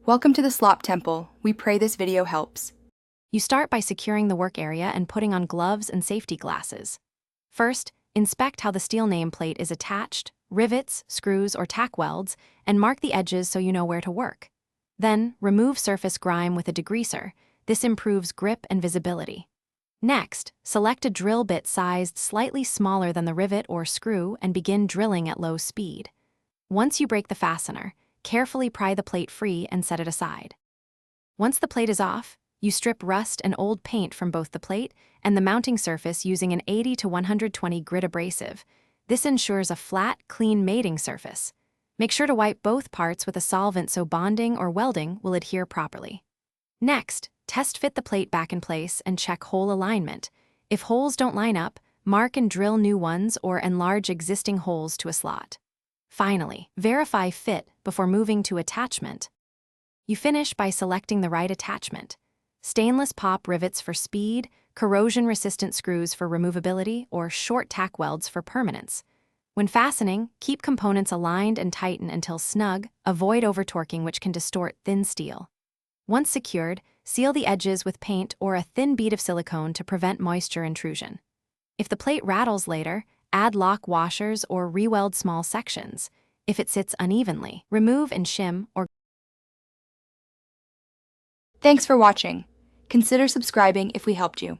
Welcome to the Slop Temple. We pray this video helps. You start by securing the work area and putting on gloves and safety glasses. First, inspect how the steel nameplate is attached, rivets, screws, or tack welds, and mark the edges so you know where to work. Then, remove surface grime with a degreaser. This improves grip and visibility. Next, select a drill bit sized slightly smaller than the rivet or screw and begin drilling at low speed. Once you break the fastener, carefully pry the plate free and set it aside. Once the plate is off, you strip rust and old paint from both the plate and the mounting surface using an 80 to 120 grit abrasive. This ensures a flat, clean mating surface. Make sure to wipe both parts with a solvent so bonding or welding will adhere properly. Next, test fit the plate back in place and check hole alignment. If holes don't line up, mark and drill new ones or enlarge existing holes to a slot. Finally, verify fit before moving to attachment. You finish by selecting the right attachment. Stainless pop rivets for speed, corrosion-resistant screws for removability, or short tack welds for permanence. When fastening, keep components aligned and tighten until snug. Avoid over-torquing, which can distort thin steel. Once secured, seal the edges with paint or a thin bead of silicone to prevent moisture intrusion. If the plate rattles later, add lock washers or re-weld small sections. If it sits unevenly, remove and shim or. Thanks for watching. Consider subscribing if we helped you.